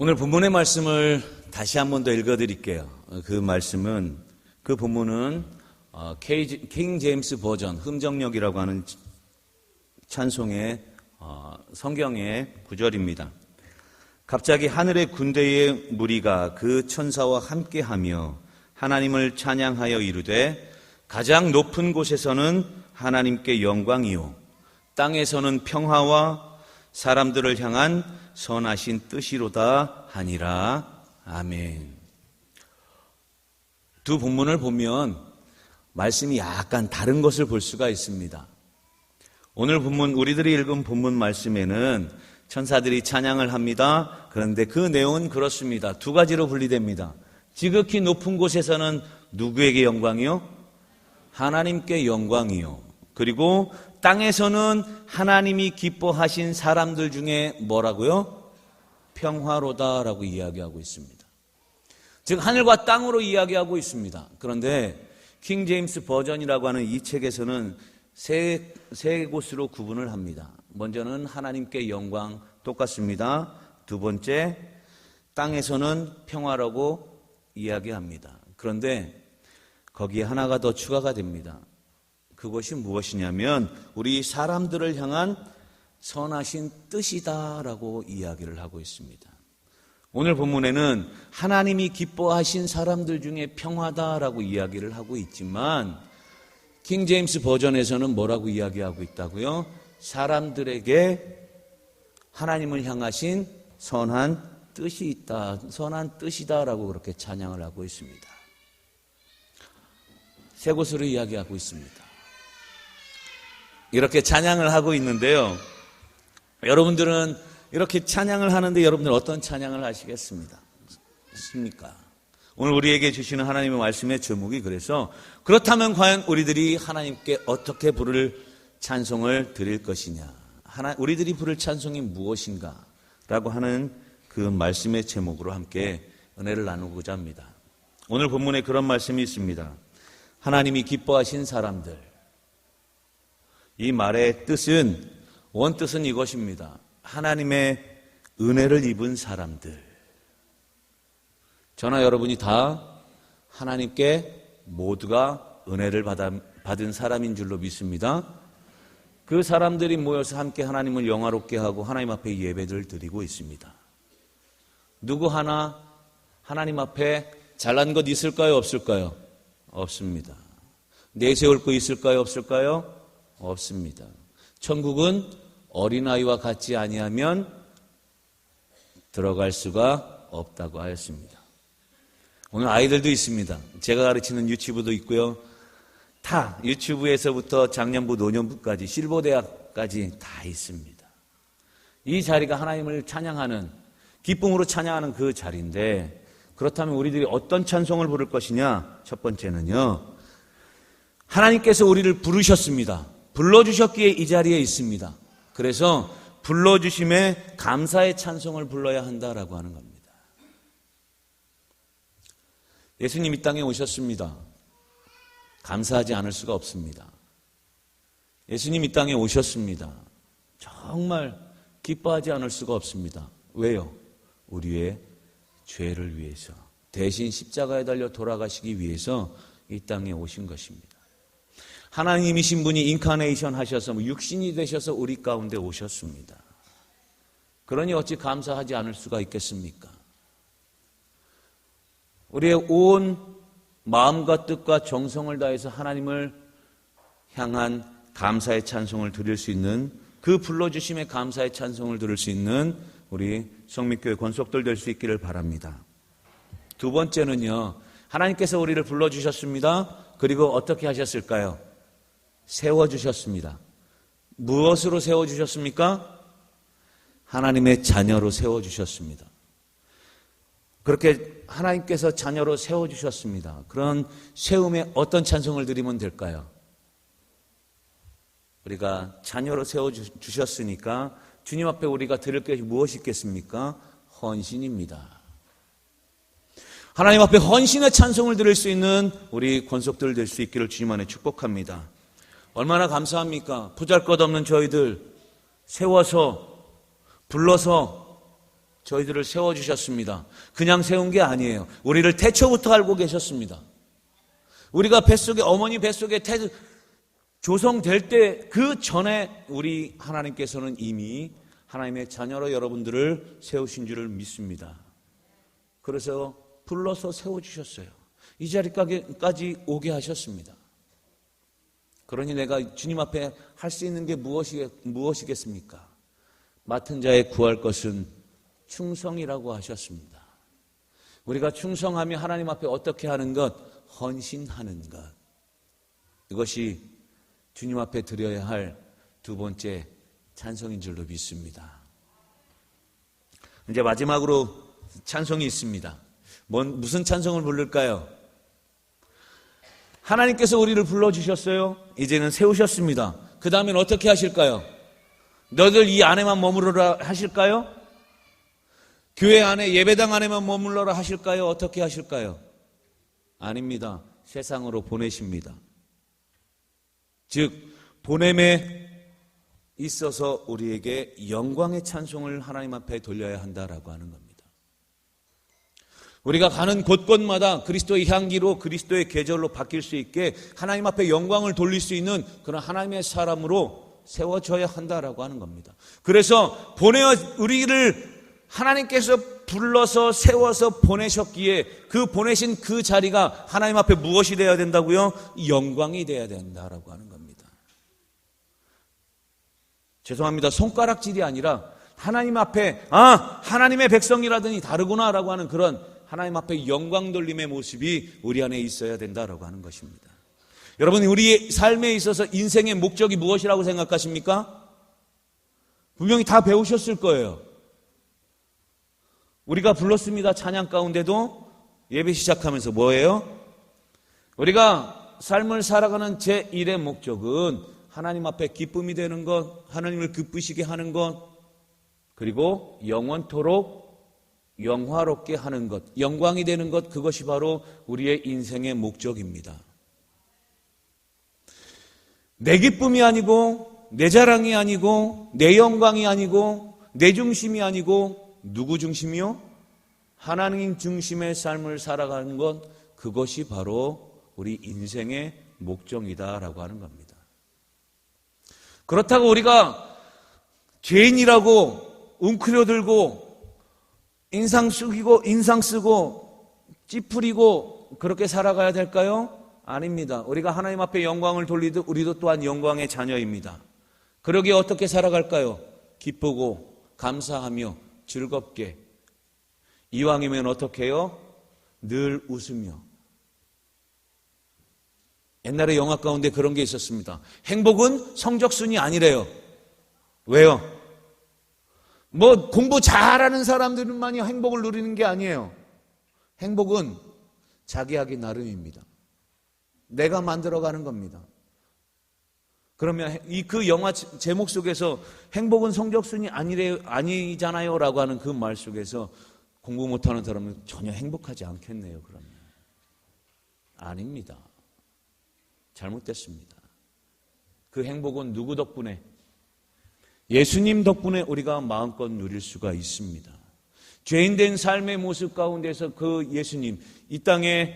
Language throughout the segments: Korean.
오늘 본문의 말씀을 다시 한 번 더 읽어드릴게요. 그 본문은 킹 제임스 버전 흥정역이라고 하는 찬송의 성경의 구절입니다. 갑자기 하늘의 군대의 무리가 그 천사와 함께하며 하나님을 찬양하여 이르되 가장 높은 곳에서는 하나님께 영광이요 땅에서는 평화와 사람들을 향한 선하신 뜻이로다 하니라. 아멘. 두 본문을 보면 말씀이 약간 다른 것을 볼 수가 있습니다. 오늘 본문, 우리들이 읽은 본문 말씀에는 천사들이 찬양을 합니다. 그런데 그 내용은 그렇습니다. 두 가지로 분리됩니다. 지극히 높은 곳에서는 누구에게 영광이요? 하나님께 영광이요. 그리고 땅에서는 하나님이 기뻐하신 사람들 중에 뭐라고요? 평화로다라고 이야기하고 있습니다. 즉 하늘과 땅으로 이야기하고 있습니다. 그런데 킹 제임스 버전이라고 하는 이 책에서는 세 곳으로 구분을 합니다. 먼저는 하나님께 영광 똑같습니다. 두 번째, 땅에서는 평화라고 이야기합니다. 그런데 거기에 하나가 더 추가가 됩니다. 그것이 무엇이냐면 우리 사람들을 향한 선하신 뜻이다라고 이야기를 하고 있습니다. 오늘 본문에는 하나님이 기뻐하신 사람들 중에 평화다라고 이야기를 하고 있지만 킹 제임스 버전에서는 뭐라고 이야기하고 있다고요? 사람들에게 하나님을 향하신 선한 뜻이 있다, 선한 뜻이다라고 그렇게 찬양을 하고 있습니다. 세 곳으로 이야기하고 있습니다. 이렇게 찬양을 하고 있는데요. 여러분들은 이렇게 찬양을 하는데 여러분들 어떤 찬양을 하시겠습니까? 오늘 우리에게 주시는 하나님의 말씀의 제목이 그래서 그렇다면 과연 우리들이 하나님께 어떻게 부를 찬송을 드릴 것이냐, 우리들이 부를 찬송이 무엇인가 라고 하는 그 말씀의 제목으로 함께 은혜를 나누고자 합니다. 오늘 본문에 그런 말씀이 있습니다. 하나님이 기뻐하신 사람들. 이 말의 뜻은, 원뜻은 이것입니다. 하나님의 은혜를 입은 사람들. 저나 여러분이 다 하나님께 모두가 은혜를 받은 사람인 줄로 믿습니다. 그 사람들이 모여서 함께 하나님을 영화롭게 하고 하나님 앞에 예배를 드리고 있습니다. 누구 하나 하나님 앞에 잘난 것 있을까요? 없을까요? 없습니다. 내세울 거 있을까요? 없을까요? 없습니다. 천국은 어린아이와 같지 아니하면 들어갈 수가 없다고 하였습니다. 오늘 아이들도 있습니다. 제가 가르치는 유치부도 있고요. 다 유치부에서부터 작년부, 노년부까지, 실버대학까지 다 있습니다. 이 자리가 하나님을 찬양하는, 기쁨으로 찬양하는 그 자리인데, 그렇다면 우리들이 어떤 찬송을 부를 것이냐? 첫 번째는요, 하나님께서 우리를 부르셨습니다. 불러주셨기에 이 자리에 있습니다. 그래서 불러주심에 감사의 찬송을 불러야 한다라고 하는 겁니다. 예수님 이 땅에 오셨습니다. 감사하지 않을 수가 없습니다. 예수님 이 땅에 오셨습니다. 정말 기뻐하지 않을 수가 없습니다. 왜요? 우리의 죄를 위해서, 대신 십자가에 달려 돌아가시기 위해서 이 땅에 오신 것입니다. 하나님이신 분이 인카네이션 하셔서 육신이 되셔서 우리 가운데 오셨습니다. 그러니 어찌 감사하지 않을 수가 있겠습니까? 우리의 온 마음과 뜻과 정성을 다해서 하나님을 향한 감사의 찬송을 드릴 수 있는, 그 불러주심의 감사의 찬송을 들을 수 있는 우리 성민교회 권속들 될 수 있기를 바랍니다. 두 번째는요, 하나님께서 우리를 불러주셨습니다. 그리고 어떻게 하셨을까요? 세워주셨습니다. 무엇으로 세워주셨습니까? 하나님의 자녀로 세워주셨습니다. 그렇게 하나님께서 자녀로 세워주셨습니다. 그런 세움에 어떤 찬송을 드리면 될까요? 우리가 자녀로 세워주셨으니까 주님 앞에 우리가 드릴 것이 무엇이 있겠습니까? 헌신입니다. 하나님 앞에 헌신의 찬송을 드릴 수 있는 우리 권속들 될 수 있기를 주님 안에 축복합니다. 얼마나 감사합니까? 보잘것없는 저희들 세워서, 불러서 저희들을 세워주셨습니다. 그냥 세운 게 아니에요. 우리를 태초부터 알고 계셨습니다. 우리가 뱃속에, 어머니 뱃속에 조성될 때 그 전에 우리 하나님께서는 이미 하나님의 자녀로 여러분들을 세우신 줄을 믿습니다. 그래서 불러서 세워주셨어요. 이 자리까지 오게 하셨습니다. 그러니 내가 주님 앞에 할 수 있는 게 무엇이겠습니까? 맡은 자에 구할 것은 충성이라고 하셨습니다. 우리가 충성하며 하나님 앞에 어떻게 하는 것? 헌신하는 것. 이것이 주님 앞에 드려야 할 두 번째 찬송인 줄로 믿습니다. 이제 마지막으로 찬송이 있습니다. 무슨 찬송을 부를까요? 하나님께서 우리를 불러주셨어요. 이제는 세우셨습니다. 그 다음엔 어떻게 하실까요? 너희들 이 안에만 머무르라 하실까요? 교회 안에, 예배당 안에만 머물러라 하실까요? 어떻게 하실까요? 아닙니다. 세상으로 보내십니다. 즉 보냄에 있어서 우리에게 영광의 찬송을 하나님 앞에 돌려야 한다라고 하는 겁니다. 우리가 가는 곳곳마다 그리스도의 향기로, 그리스도의 계절로 바뀔 수 있게 하나님 앞에 영광을 돌릴 수 있는 그런 하나님의 사람으로 세워져야 한다라고 하는 겁니다. 그래서 우리를 하나님께서 불러서 세워서 보내셨기에 그 보내신 그 자리가 하나님 앞에 무엇이 되어야 된다고요? 영광이 되어야 된다라고 하는 겁니다. 죄송합니다. 손가락질이 아니라 하나님 앞에 하나님의 백성이라더니 다르구나라고 하는 그런 하나님 앞에 영광 돌림의 모습이 우리 안에 있어야 된다라고 하는 것입니다. 여러분, 우리의 삶에 있어서 인생의 목적이 무엇이라고 생각하십니까? 분명히 다 배우셨을 거예요. 우리가 불렀습니다. 찬양 가운데도 예배 시작하면서 뭐예요? 우리가 삶을 살아가는 제1의 목적은 하나님 앞에 기쁨이 되는 것, 하나님을 기쁘시게 하는 것, 그리고 영원토록 영화롭게 하는 것, 영광이 되는 것, 그것이 바로 우리의 인생의 목적입니다. 내 기쁨이 아니고, 내 자랑이 아니고, 내 영광이 아니고, 내 중심이 아니고, 누구 중심이요? 하나님 중심의 삶을 살아가는 것, 그것이 바로 우리 인생의 목적이다라고 하는 겁니다. 그렇다고 우리가 죄인이라고 웅크려들고 인상 쓰고 찌푸리고 그렇게 살아가야 될까요? 아닙니다. 우리가 하나님 앞에 영광을 돌리듯 우리도 또한 영광의 자녀입니다. 그러기에 어떻게 살아갈까요? 기쁘고 감사하며 즐겁게. 이왕이면 어떻게 해요? 늘 웃으며. 옛날에 영화 가운데 그런 게 있었습니다. 행복은 성적순이 아니래요. 왜요? 공부 잘하는 사람들만이 행복을 누리는 게 아니에요. 행복은 자기 하기 나름입니다. 내가 만들어가는 겁니다. 그러면 그 영화 제목 속에서 행복은 성적순이 아니잖아요 라고 하는 그 말 속에서 공부 못하는 사람은 전혀 행복하지 않겠네요. 그러면 아닙니다. 잘못됐습니다. 그 행복은 누구 덕분에? 예수님 덕분에 우리가 마음껏 누릴 수가 있습니다. 죄인된 삶의 모습 가운데서 그 예수님, 이 땅에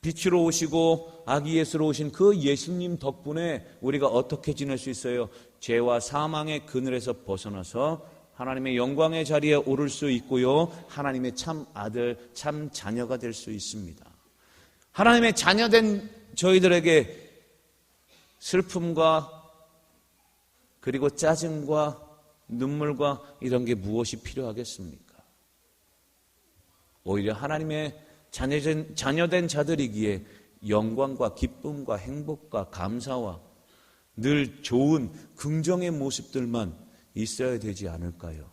빛으로 오시고 아기 예수로 오신 그 예수님 덕분에 우리가 어떻게 지낼 수 있어요? 죄와 사망의 그늘에서 벗어나서 하나님의 영광의 자리에 오를 수 있고요. 하나님의 참 아들, 참 자녀가 될 수 있습니다. 하나님의 자녀된 저희들에게 슬픔과 그리고 짜증과 눈물과 이런 게 무엇이 필요하겠습니까? 오히려 하나님의 자녀된 자들이기에 영광과 기쁨과 행복과 감사와 늘 좋은 긍정의 모습들만 있어야 되지 않을까요?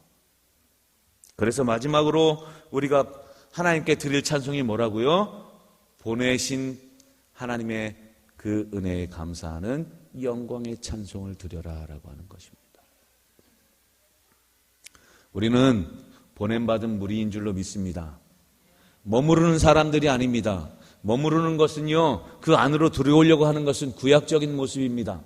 그래서 마지막으로 우리가 하나님께 드릴 찬송이 뭐라고요? 보내신 하나님의 그 은혜에 감사하는 영광의 찬송을 드려라라고 하는 것입니다. 우리는 보냄받은 무리인 줄로 믿습니다. 머무르는 사람들이 아닙니다. 머무르는 것은요, 그 안으로 들어오려고 하는 것은 구약적인 모습입니다.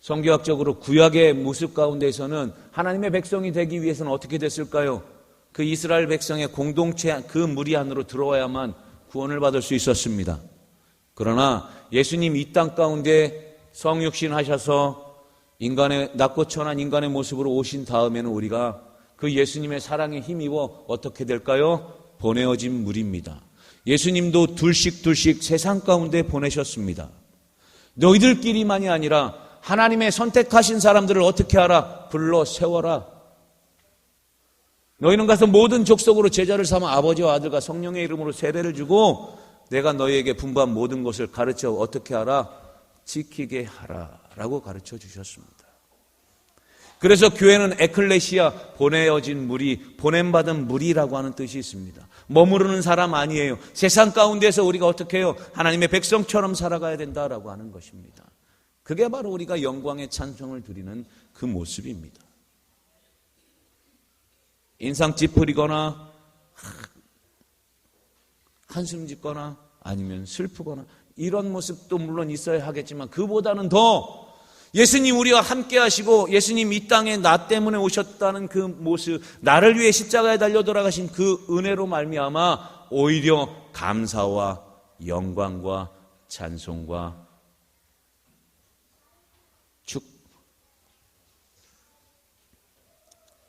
성경학적으로 구약의 모습 가운데서는 하나님의 백성이 되기 위해서는 어떻게 됐을까요? 그 이스라엘 백성의 공동체 그 무리 안으로 들어와야만 구원을 받을 수 있었습니다. 그러나 예수님 이 땅 가운데 성육신 하셔서 인간의 낮고 천한 인간의 모습으로 오신 다음에는 우리가 그 예수님의 사랑에 힘입어 어떻게 될까요? 보내어진 무리입니다. 예수님도 둘씩 세상 가운데 보내셨습니다. 너희들끼리만이 아니라 하나님의 선택하신 사람들을 어떻게 하라? 불러 세워라. 너희는 가서 모든 족속으로 제자를 삼아 아버지와 아들과 성령의 이름으로 세례를 주고 내가 너희에게 분부한 모든 것을 가르쳐 어떻게 하라? 지키게 하라 라고 가르쳐 주셨습니다. 그래서 교회는 에클레시아, 보내어진 무리, 보냄받은 무리라고 하는 뜻이 있습니다. 머무르는 사람 아니에요. 세상 가운데서 우리가 어떻게 해요? 하나님의 백성처럼 살아가야 된다라고 하는 것입니다. 그게 바로 우리가 영광의 찬송을 드리는 그 모습입니다. 인상 찌푸리거나 한숨 짓거나 아니면 슬프거나 이런 모습도 물론 있어야 하겠지만 그보다는 더 예수님 우리와 함께 하시고 예수님 이 땅에 나 때문에 오셨다는 그 모습, 나를 위해 십자가에 달려 돌아가신 그 은혜로 말미암아 오히려 감사와 영광과 찬송과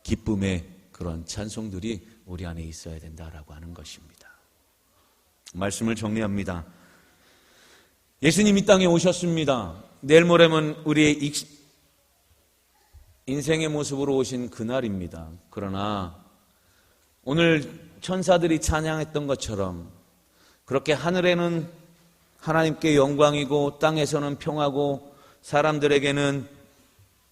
기쁨의 그런 찬송들이 우리 안에 있어야 된다라고 하는 것입니다. 말씀을 정리합니다. 예수님 이 땅에 오셨습니다. 내일 모레면 우리의 인생의 모습으로 오신 그날입니다. 그러나 오늘 천사들이 찬양했던 것처럼 그렇게 하늘에는 하나님께 영광이고 땅에서는 평화고 사람들에게는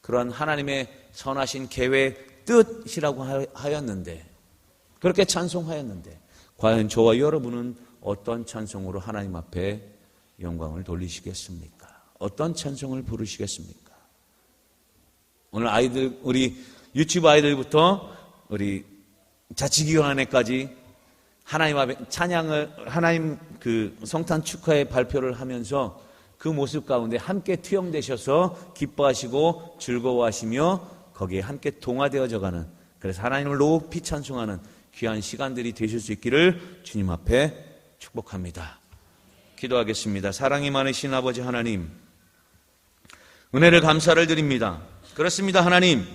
그런 하나님의 선하신 계획, 뜻이라고 하였는데 그렇게 찬송하였는데 과연 저와 여러분은 어떤 찬송으로 하나님 앞에 영광을 돌리시겠습니까? 어떤 찬송을 부르시겠습니까? 오늘 아이들, 우리 유치부 아이들부터 우리 자치기관에까지 하나님 앞에 찬양을, 하나님 그 성탄 축하의 발표를 하면서 그 모습 가운데 함께 투영되셔서 기뻐하시고 즐거워하시며 거기에 함께 동화되어져 가는, 그래서 하나님을 높이 찬송하는 귀한 시간들이 되실 수 있기를 주님 앞에 축복합니다. 기도하겠습니다. 사랑이 많으신 아버지 하나님, 은혜를 감사를 드립니다. 그렇습니다. 하나님,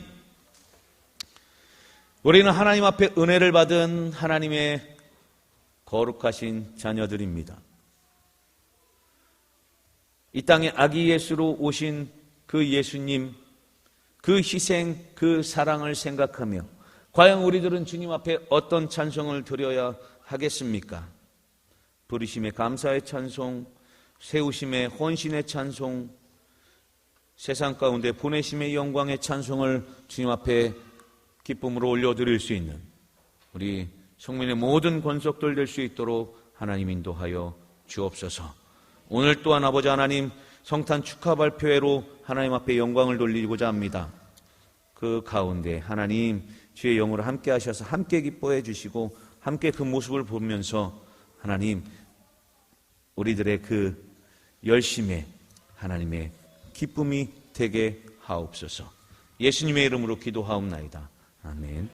우리는 하나님 앞에 은혜를 받은 하나님의 거룩하신 자녀들입니다. 이 땅에 아기 예수로 오신 그 예수님, 그 희생, 그 사랑을 생각하며 과연 우리들은 주님 앞에 어떤 찬송을 드려야 하겠습니까? 부르심의 감사의 찬송, 세우심의 헌신의 찬송, 세상 가운데 보내심의 영광의 찬송을 주님 앞에 기쁨으로 올려드릴 수 있는 우리 성민의 모든 권속들 될 수 있도록 하나님 인도하여 주옵소서. 오늘 또한 아버지 하나님 성탄 축하 발표회로 하나님 앞에 영광을 돌리고자 합니다. 그 가운데 하나님 주의 영으로 함께 하셔서 함께 기뻐해 주시고 함께 그 모습을 보면서 하나님 우리들의 그 열심에 하나님의 기쁨이 되게 하옵소서. 예수님의 이름으로 기도하옵나이다. 아멘.